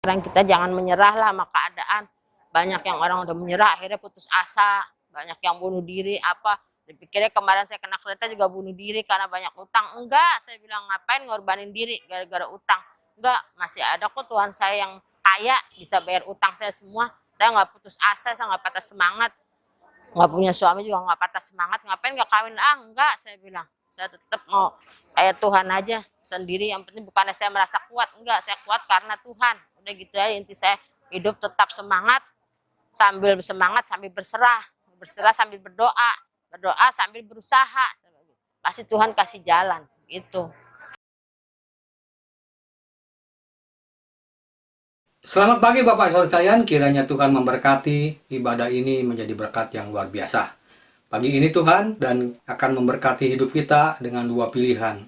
Sekarang kita jangan menyerah lah sama keadaan. Banyak yang orang udah menyerah, akhirnya putus asa. Banyak yang bunuh diri, apa. Dipikirnya kemarin saya kena kereta juga bunuh diri karena banyak utang. Enggak, saya bilang ngapain ngorbanin diri gara-gara utang. Enggak, masih ada kok Tuhan saya yang kaya, bisa bayar utang saya semua. Saya nggak putus asa, saya nggak patah semangat. Nggak punya suami juga nggak patah semangat. Ngapain nggak kawin? Enggak, saya bilang. Saya tetap mau kayak Tuhan aja sendiri. Yang penting bukannya saya merasa kuat. Enggak, saya kuat karena Tuhan. Udah gitu aja inti saya, hidup tetap semangat sambil berserah, berserah sambil berdoa, berdoa sambil berusaha. Pasti Tuhan kasih jalan gitu. Selamat pagi Bapak Saudara sekalian, kiranya Tuhan memberkati ibadah ini menjadi berkat yang luar biasa. Pagi ini Tuhan dan akan memberkati hidup kita dengan dua pilihan.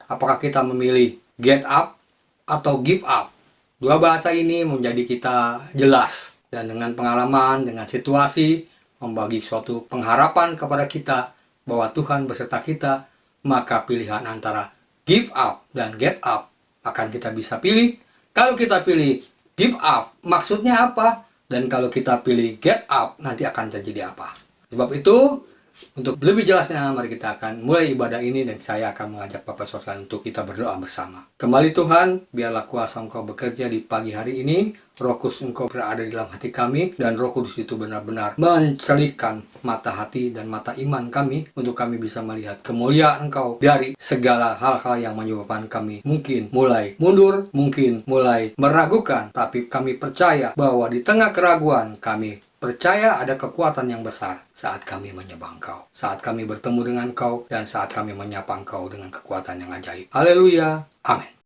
Apakah kita memilih get up atau give up? Dua bahasa ini menjadi kita jelas dan dengan pengalaman, dengan situasi, membagi suatu pengharapan kepada kita bahwa Tuhan beserta kita, maka pilihan antara give up dan get up akan kita bisa pilih. Kalau kita pilih give up, maksudnya apa? Dan kalau kita pilih get up, nanti akan terjadi apa? Sebab itu, untuk lebih jelasnya, mari kita akan mulai ibadah ini dan saya akan mengajak Bapak Saudara untuk kita berdoa bersama. Kembali Tuhan, biarlah kuasa Engkau bekerja di pagi hari ini, Roh Kudus Engkau berada di dalam hati kami, dan Roh Kudus itu benar-benar mencerahkan mata hati dan mata iman kami, untuk kami bisa melihat kemuliaan Engkau dari segala hal-hal yang menyebabkan kami mungkin mulai mundur, mungkin mulai meragukan, tapi kami percaya bahwa di tengah keraguan kami percaya ada kekuatan yang besar saat kami menyembah Engkau, saat kami bertemu dengan Engkau, dan saat kami menyapa Engkau dengan kekuatan yang ajaib. Haleluya. Amin.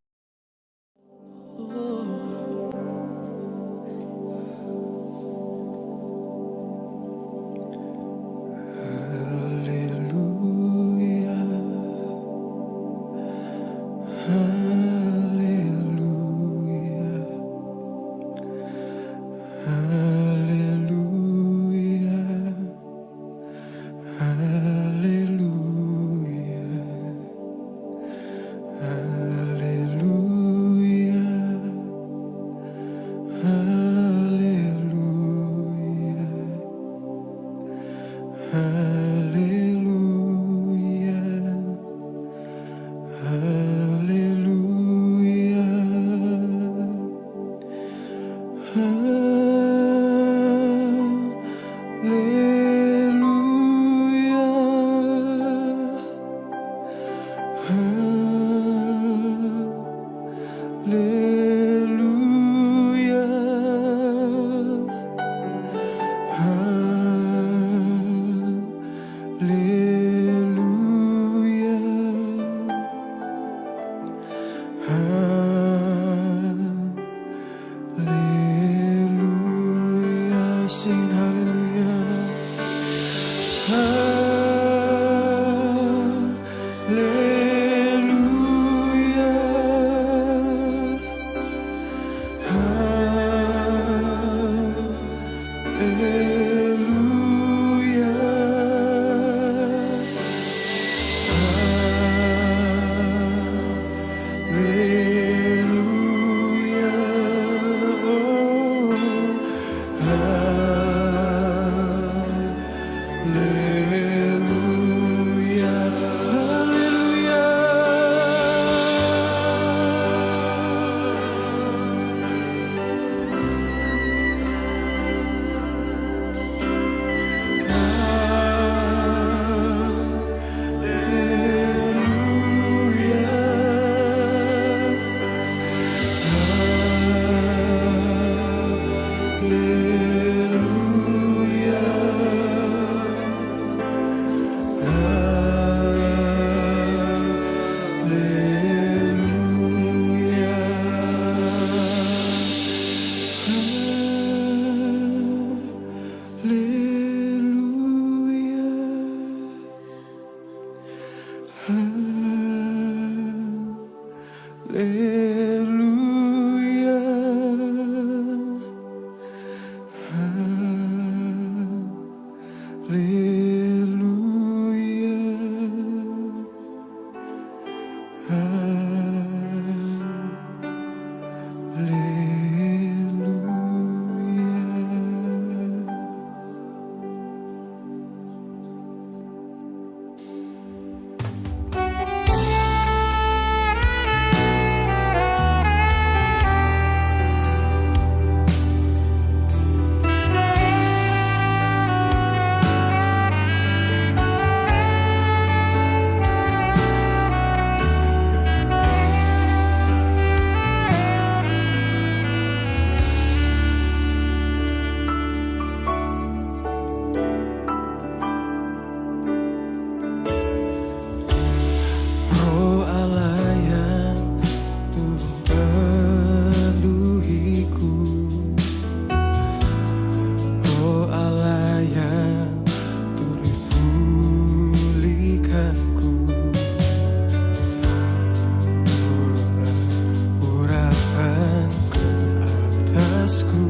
atasku,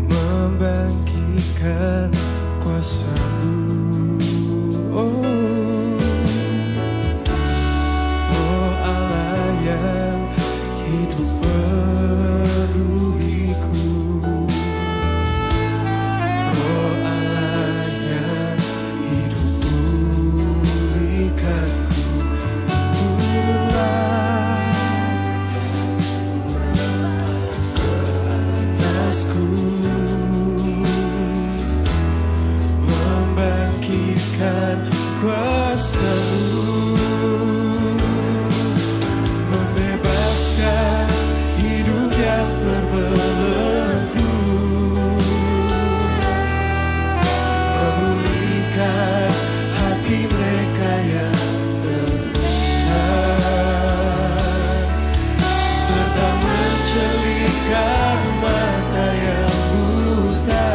membangkitkan kuasa-Mu. Oh Allah yang hidup penuhiku, oh Allah yang hidup pulihkanku. Membangkitkan kuasa-Mu, membebaskan hidup yang terbelenggu, memulihkan hati mereka yang tertekan, serta mencelupkan mata yang buta.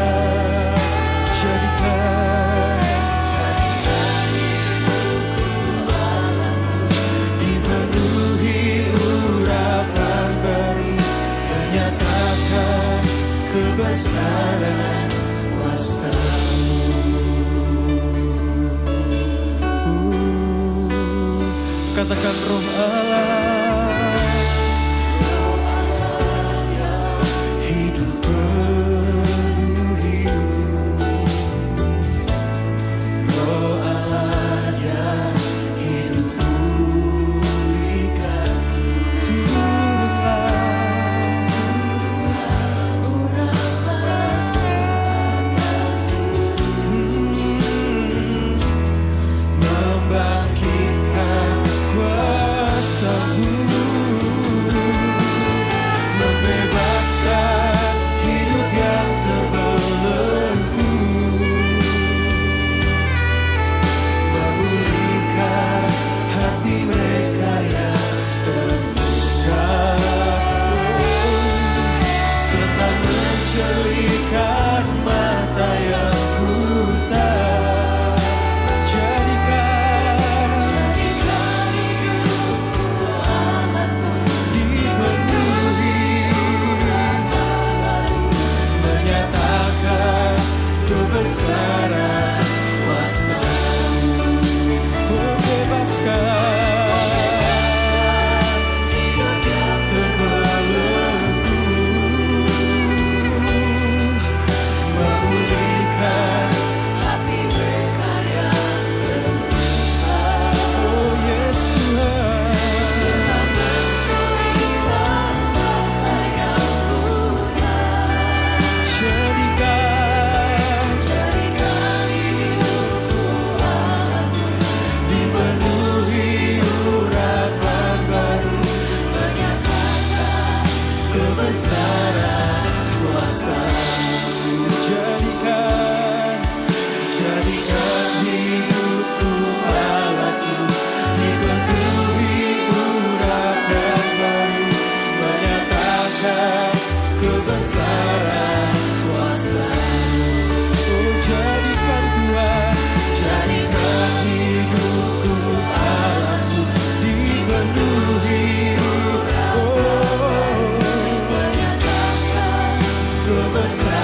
Dipenuhi urapan baru, menyatakan kebesaran kuasa-Mu. Katakan Roh Allah, hidup penuhimu. Roh Allah yang hidup pulihkanku. Turunlah urapan atasku, membangkitkan kuasa-Mu, membebaskan hidup yang terbelenggu, memulihkan hati mereka yang terluka, serta mencelupkan mata yang buta. Jadikan hidupku alatmu, dipenuhi, menyatakan kebesaran kuasa-Mu. Membebaskan hidup yang terbelenggu, memulihkan hati mereka yang terluka. Oh yes Tuhan, mencelupkan mata yang buta. Jadikan hidupku alatmu, dipenuhi urapan baru, menyatakan kebesaran kuasa-Mu. Jadikan hidupku alatmu, dipenuhi urapan baru, menyatakan kebesaran kuasa-Mu. Oh jadikan Tuhan, jadikan hidupku alatmu, dipenuhi, oh menyatakan kebesaran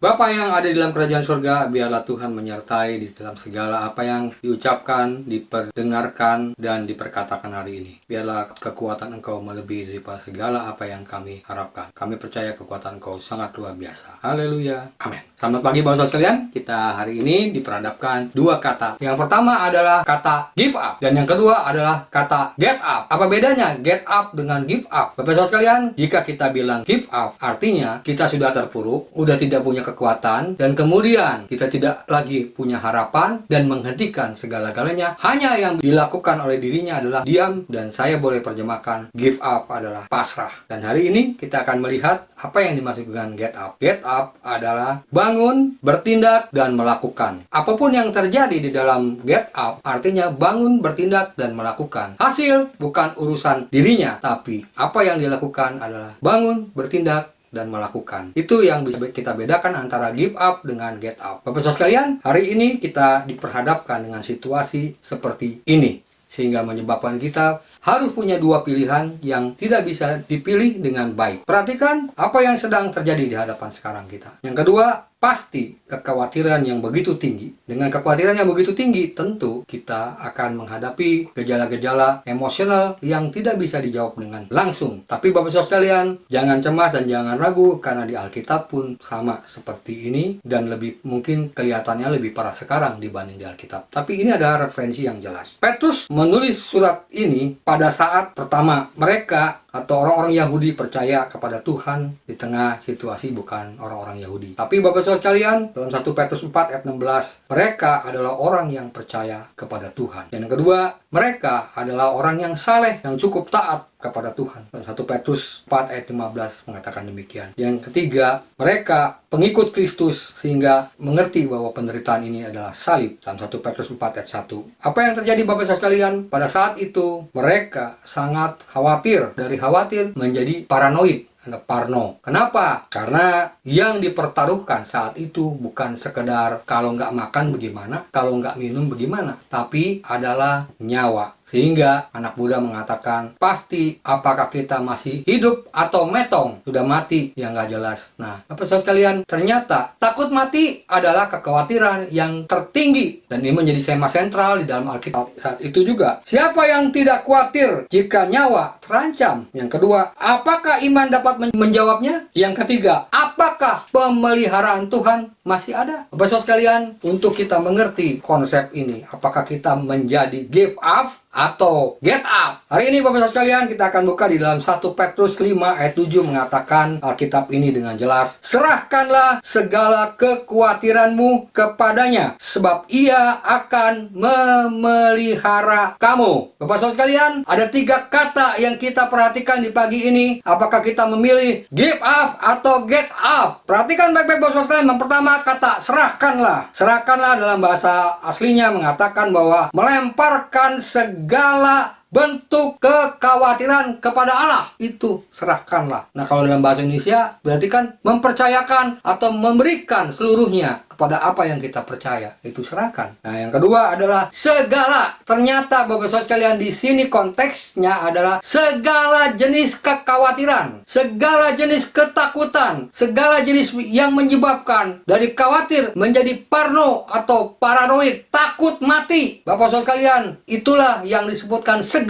Bapa yang ada di dalam kerajaan surga, biarlah Tuhan menyertai di dalam segala apa yang diucapkan, diperdengarkan, dan diperkatakan hari ini. Biarlah kekuatan Engkau melebihi daripada segala apa yang kami harapkan. Kami percaya kekuatan Engkau sangat luar biasa. Haleluya. Amin. Selamat pagi Bapak sekalian. Kita hari ini diperhadapkan dua kata. Yang pertama adalah kata give up. Dan yang kedua adalah kata get up. Apa bedanya get up dengan give up? Bapak sekalian, jika kita bilang give up, artinya kita sudah terpuruk, udah tidak punya kekuatan, dan kemudian kita tidak lagi punya harapan dan menghentikan segala-galanya. Hanya yang dilakukan oleh dirinya adalah diam, dan saya boleh terjemahkan give up adalah pasrah. Dan hari ini kita akan melihat apa yang dimaksud dengan get up. Get up adalah bangun, bertindak, dan melakukan. Apapun yang terjadi di dalam get up artinya bangun, bertindak, dan melakukan. Hasil bukan urusan dirinya, tapi apa yang dilakukan adalah bangun, bertindak, dan melakukan. Itu yang bisa kita bedakan antara give up dengan get up. Bapak-Ibu sekalian, hari ini kita diperhadapkan dengan situasi seperti ini, sehingga menyebabkan kita harus punya dua pilihan yang tidak bisa dipilih dengan baik. Perhatikan apa yang sedang terjadi di hadapan sekarang kita. Yang kedua, pasti kekhawatiran yang begitu tinggi. Dengan kekhawatiran yang begitu tinggi, tentu kita akan menghadapi gejala-gejala emosional yang tidak bisa dijawab dengan langsung. Tapi Bapak-Ibu sekalian, jangan cemas dan jangan ragu, karena di Alkitab pun sama seperti ini, dan lebih mungkin kelihatannya lebih parah sekarang dibanding di Alkitab. Tapi ini ada referensi yang jelas. Petrus menulis surat ini pada saat pertama mereka atau orang-orang Yahudi percaya kepada Tuhan di tengah situasi bukan orang-orang Yahudi. Tapi Bapak-Ibu sekalian, dalam 1 Petrus 4 ayat 16, mereka adalah orang yang percaya kepada Tuhan. Dan yang kedua, mereka adalah orang yang saleh, yang cukup taat kepada Tuhan. Dan 1 Petrus 4 ayat 15 mengatakan demikian. Yang ketiga, mereka pengikut Kristus sehingga mengerti bahwa penderitaan ini adalah salib. Dalam 1 Petrus 4 ayat 1. Apa yang terjadi Bapak-Ibu sekalian? Pada saat itu mereka sangat khawatir, dari khawatir menjadi paranoid. Parno. Kenapa? Karena yang dipertaruhkan saat itu bukan sekedar kalau nggak makan bagaimana, kalau nggak minum bagaimana, tapi adalah nyawa. Sehingga anak muda mengatakan, pasti apakah kita masih hidup atau metong, sudah mati, yang nggak jelas. Nah, Bapak-Ibu sekalian, ternyata takut mati adalah kekhawatiran yang tertinggi, dan ini menjadi tema sentral di dalam Alkitab saat itu juga. Siapa yang tidak khawatir jika nyawa terancam? Yang kedua, apakah iman dapat menjawabnya? Yang ketiga, apakah pemeliharaan Tuhan masih ada? Bapak-Ibu sekalian, untuk kita mengerti konsep ini, apakah kita menjadi give up atau get up? Hari ini Bapak-Ibu sekalian, kita akan buka di dalam 1 Petrus 5 ayat 7 mengatakan Alkitab ini dengan jelas, serahkanlah segala kekhawatiranmu kepadanya, sebab ia akan memelihara kamu. Bapak-Ibu sekalian, ada 3 kata yang kita perhatikan di pagi ini. Apakah kita memilih give up atau get up? Perhatikan baik-baik Bapak-Ibu sekalian. Yang pertama, kata serahkanlah. Serahkanlah dalam bahasa aslinya mengatakan bahwa melemparkan segala bentuk kekhawatiran kepada Allah, itu serahkanlah. Nah, kalau dalam bahasa Indonesia berarti kan mempercayakan atau memberikan seluruhnya kepada apa yang kita percaya, itu serahkan. Nah, yang kedua adalah segala. Ternyata Bapak-Ibu sekalian, di sini konteksnya adalah segala jenis kekhawatiran, segala jenis ketakutan, segala jenis yang menyebabkan dari khawatir menjadi parno atau paranoid, takut mati. Bapak-Ibu sekalian, itulah yang disebutkan segala.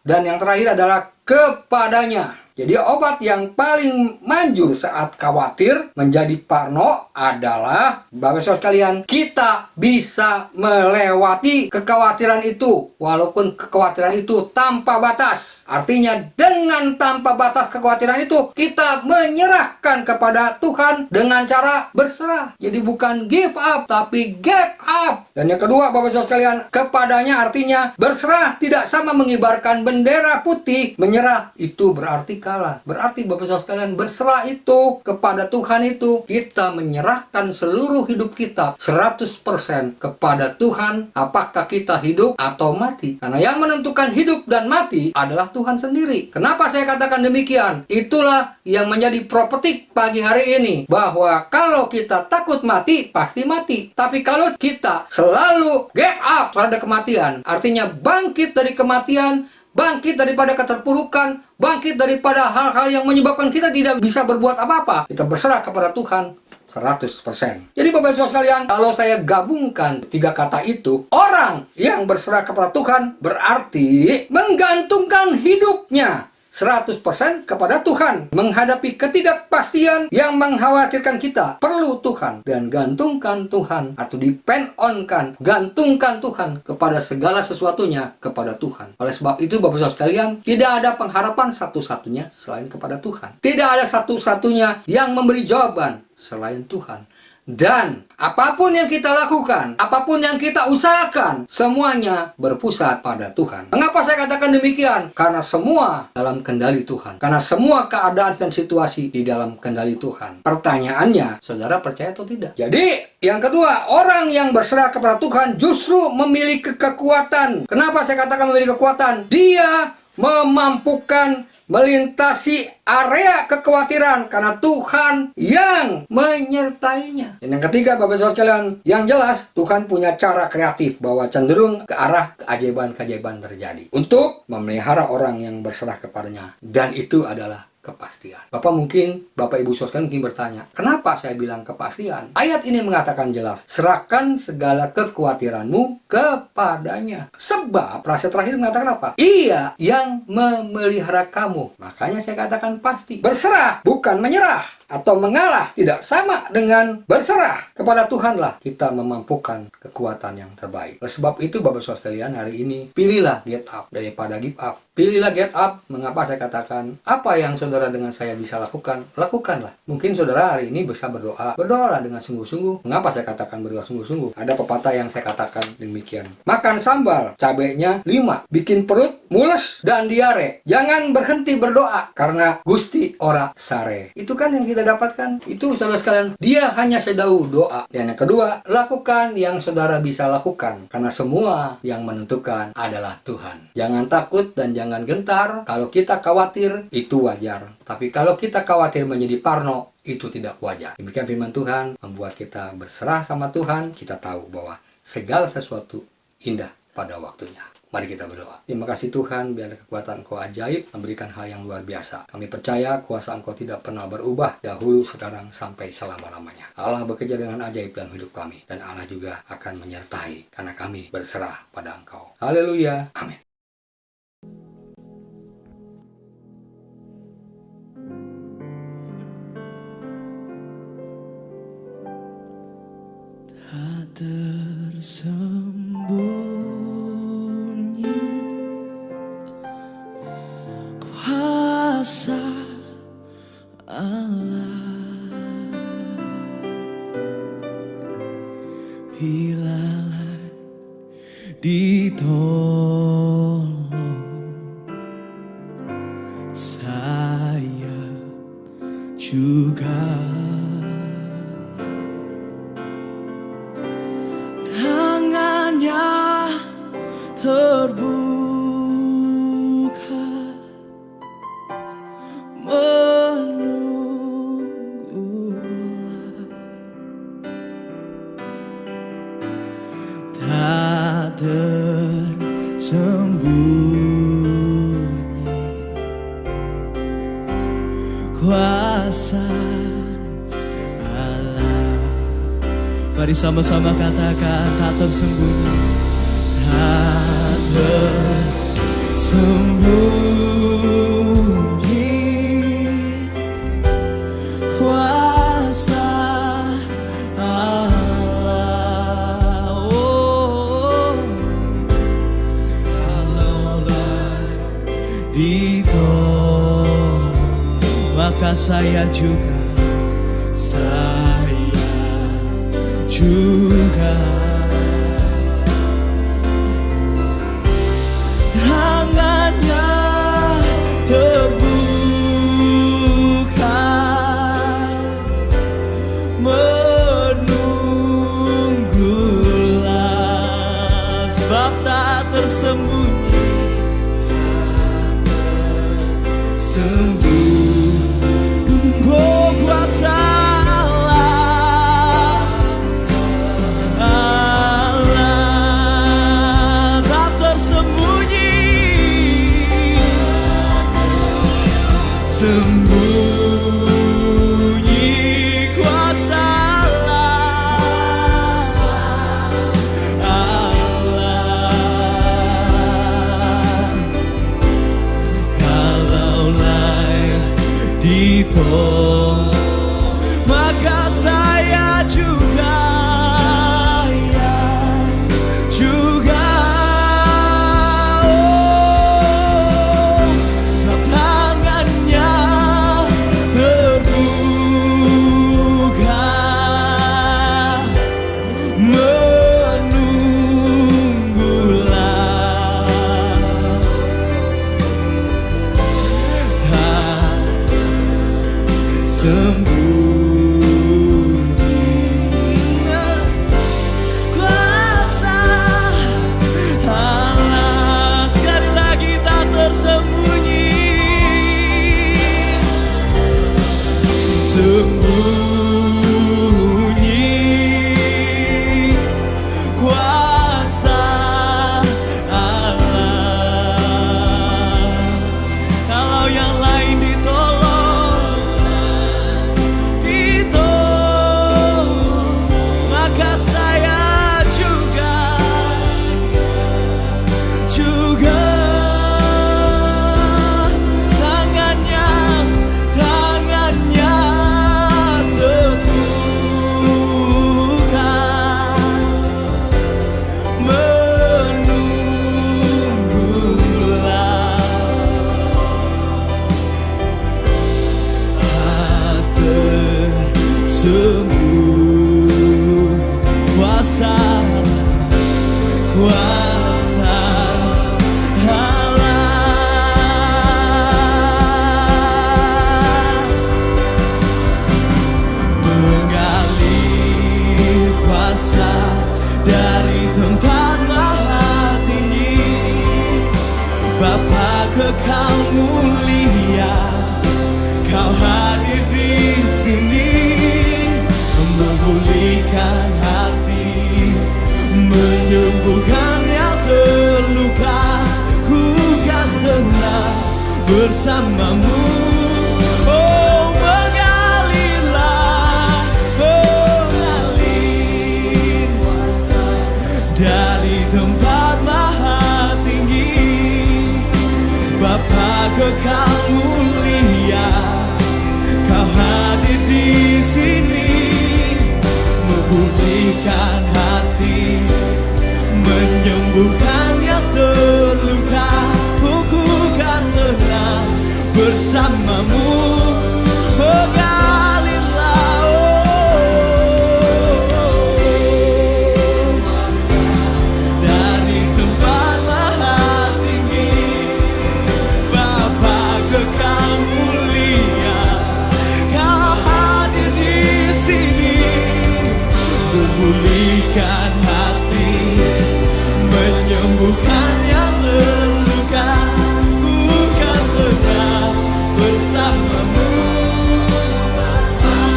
Dan yang terakhir adalah kepadanya. Jadi obat yang paling manjur saat khawatir menjadi parno adalah, Bapak-Ibu sekalian, kita bisa melewati kekhawatiran itu, walaupun kekhawatiran itu tanpa batas. Artinya dengan tanpa batas kekhawatiran itu, kita menyerahkan kepada Tuhan dengan cara berserah. Jadi bukan give up, tapi get up. Dan yang kedua Bapak-Ibu sekalian, kepadanya artinya berserah tidak sama mengibarkan bendera putih. Menyerah itu berarti kalah. Berarti Bapak-Ibu sekalian, berserah itu kepada Tuhan itu kita menyerahkan seluruh hidup kita 100% kepada Tuhan, apakah kita hidup atau mati. Karena yang menentukan hidup dan mati adalah Tuhan sendiri. Kenapa saya katakan demikian? Itulah yang menjadi propetik pagi hari ini, bahwa kalau kita takut mati, pasti mati. Tapi kalau kita selalu get up pada kematian, artinya bangkit dari kematian, bangkit daripada keterpurukan, bangkit daripada hal-hal yang menyebabkan kita tidak bisa berbuat apa-apa. Kita berserah kepada Tuhan, 100%. Jadi Bapak Ibu sekalian, kalau saya gabungkan 3 kata itu, orang yang berserah kepada Tuhan berarti menggantungkan hidupnya 100% kepada Tuhan. Menghadapi ketidakpastian yang mengkhawatirkan kita, perlu Tuhan. Dan gantungkan Tuhan, atau depend on-kan, gantungkan Tuhan kepada segala sesuatunya kepada Tuhan. Oleh sebab itu Bapak Ibu sekalian, tidak ada pengharapan satu-satunya selain kepada Tuhan. Tidak ada satu-satunya yang memberi jawaban selain Tuhan. Dan apapun yang kita lakukan, apapun yang kita usahakan, semuanya berpusat pada Tuhan. Mengapa saya katakan demikian? Karena semua dalam kendali Tuhan. Karena semua keadaan dan situasi di dalam kendali Tuhan. Pertanyaannya, saudara percaya atau tidak? Jadi, yang kedua, orang yang berserah kepada Tuhan justru memiliki kekuatan. Kenapa saya katakan memiliki kekuatan? Dia memampukan melintasi area kekhawatiran karena Tuhan yang menyertainya. Dan yang ketiga, Bapak Ibu sekalian, yang jelas Tuhan punya cara kreatif bahwa cenderung ke arah keajaiban-keajaiban terjadi untuk memelihara orang yang berserah kepadanya, dan itu adalah kepastian. Bapak Ibu sekalian mungkin bertanya, kenapa saya bilang kepastian? Ayat ini mengatakan jelas, serahkan segala kekhawatiranmu kepadanya. Sebab frase terakhir mengatakan apa? Ia yang memelihara kamu. Makanya saya katakan pasti. Berserah bukan menyerah atau mengalah, tidak sama dengan berserah kepada Tuhanlah kita memampukan kekuatan yang terbaik. Oleh sebab itu Bapak Ibu sekalian, hari ini pilihlah get up daripada give up. Pilihlah get up. Mengapa saya katakan apa yang saudara dengan saya bisa lakukan? Lakukanlah. Mungkin saudara hari ini bisa berdoa. Berdoalah dengan sungguh-sungguh. Mengapa saya katakan berdoa sungguh-sungguh? Ada pepatah yang saya katakan demikian. Makan sambal, cabenya 5, bikin perut mules dan diare. Jangan berhenti berdoa karena Gusti ora sare. Itu kan yang kita dapatkan. Itu saudara sekalian, dia hanya sedau doa. Dan yang kedua, lakukan yang saudara bisa lakukan. Karena semua yang menentukan adalah Tuhan. Jangan takut dan jangan gentar. Kalau kita khawatir, itu wajar. Tapi kalau kita khawatir menjadi parno, itu tidak wajar. Demikian firman Tuhan membuat kita berserah sama Tuhan. Kita tahu bahwa segala sesuatu indah pada waktunya. Mari kita berdoa. Terima kasih Tuhan, biarlah kekuatan Engkau ajaib memberikan hal yang luar biasa. Kami percaya kuasa Engkau tidak pernah berubah, dahulu, sekarang, sampai selama-lamanya. Allah bekerja dengan ajaib dalam hidup kami. Dan Allah juga akan menyertai karena kami berserah pada Engkau. Haleluya. Amin. Tak tersembunyi kuasa Allah, bilalah ditolong saya juga. Terbuka menunggulah, tak tersembunyi kuasa Allah. Mari sama-sama katakan, tak tersembunyi, tak tersembunyi kuasa Allah. Oh, kalaulah ditolong, maka saya juga tangannya terbuka menunggulah, sebab tak tersembunyi, tak tersembunyi kuasa sembunyi kuasa toh maka saya juga ya juga sebab tangannya terbuka menunggulah tak sembunyi kuasa Allah sekali lagi tak tersembunyi sembunyi kuasa Allah kalau yang lain ditolong maka saya juga tangannya terbuka menunggulah tersembunyi kuasa Allah mengalir kuasa dari tempat maha tinggi Bapa kekal mulia kau hadir di sini memulihkan hati menyembuhkan yang terluka ku kan tenang bersamamu oh mengalirlah mengalir dari tempat maha tinggi Bapa kekal mulia kau hadir di sini memulihkan hati menyembuhkan yang terluka ku kan tenang bersamamu mengalirlah dari tempat maha tinggi Bapa kekal mulia kau hadir di sini memulihkan hati menyembuhkan yang terluka ku kan tenang bersamamu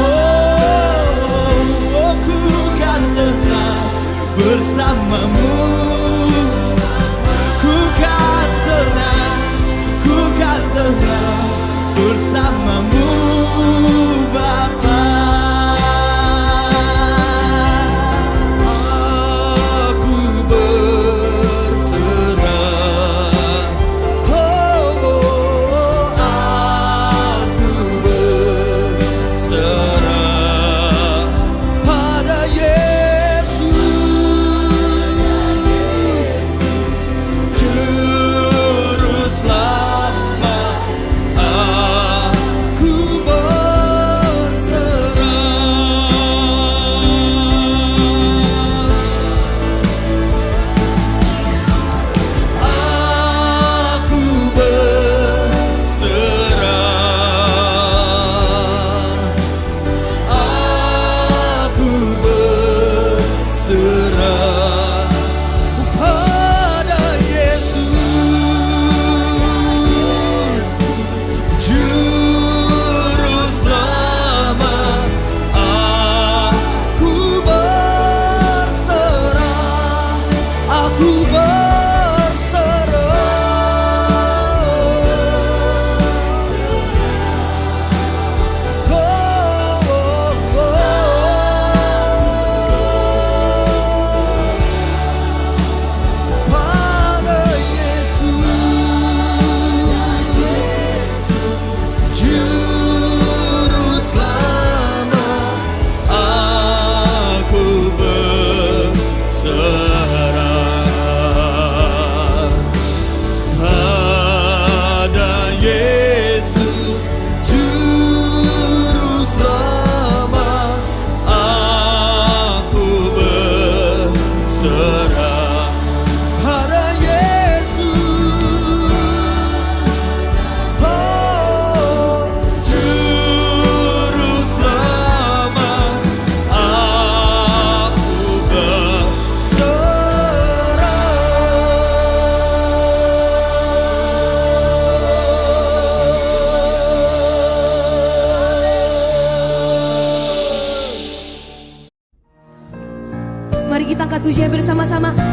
oh ku kan tenang bersamamu ku kan tenang bersamamu Bapa aku berserah aku berserah pada Yesus juru selamat aku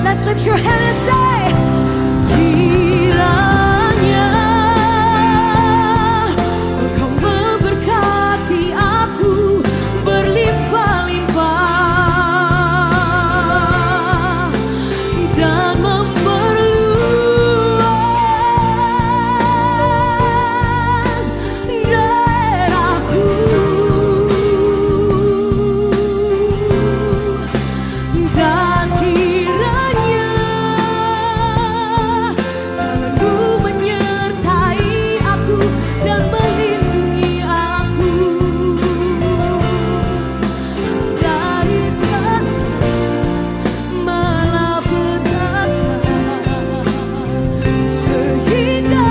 Let's lift your hand and say, kiranya Engkau memberkati aku berlimpah-limpah dan memperluas daerahku, dan kiranya tangan-Mu menyertai aku dan melindungi aku dari segala malapetaka, sehingga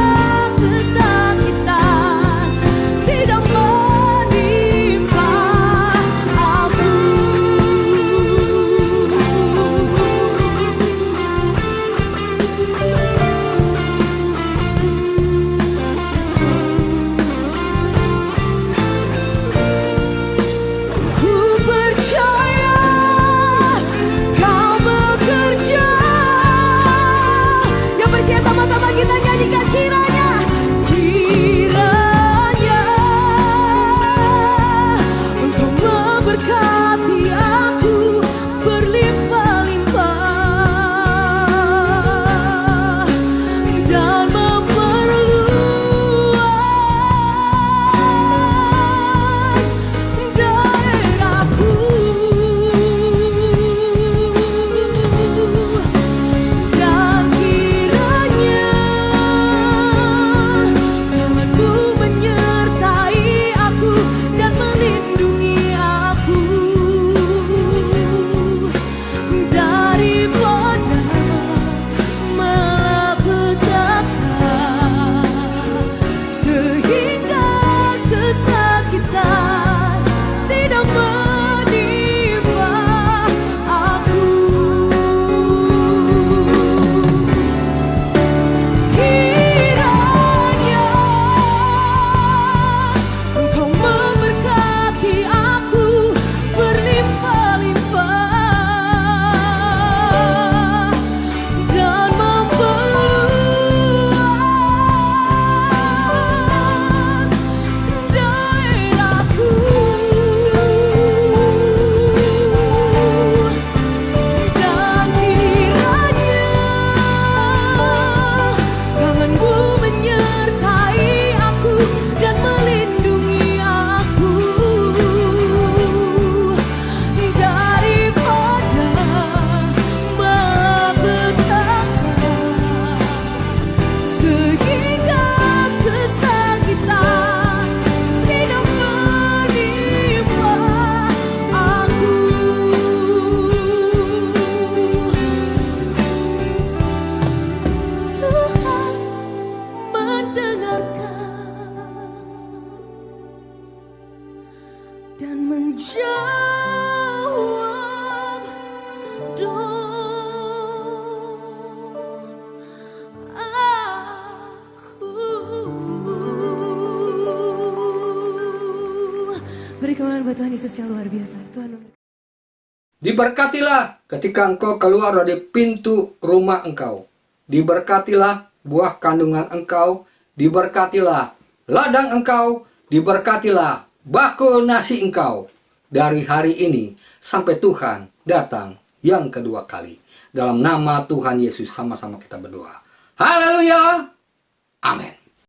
kesakitan tidak menimpa aku. Ku percaya Kau bekerja. Yang percaya sama-sama kita nyanyikan kiranya. Kiranya Engkau memberkati aku berlimpah-limpah dan memperluas daerahku, dan kiranya tangan-Mu menyertai aku dan melindungi aku daripada malapetaka, sehingga kesakitan tidak menimpa aku. Kiranya Engkau memberkati aku berlimpah-limpah dan memperluas daerahku, dan kiranya tangan-Mu menyertai aku dan melindungi aku daripada malapetaka, sehingga kesakitan tidak menimpa aku. Tuhan mendengarkan dan menjawab doaku. Beri kemuliaan buat Tuhan Yesus yang luar biasa. Tuhan memberkati. Diberkatilah ketika engkau keluar dari pintu rumah engkau. Diberkatilah buah kandungan engkau. Diberkatilah ladang engkau. Diberkatilah bakul nasi engkau. Dari hari ini sampai Tuhan datang yang kedua kali. Dalam nama Tuhan Yesus sama-sama kita berdoa. Haleluya. Amin.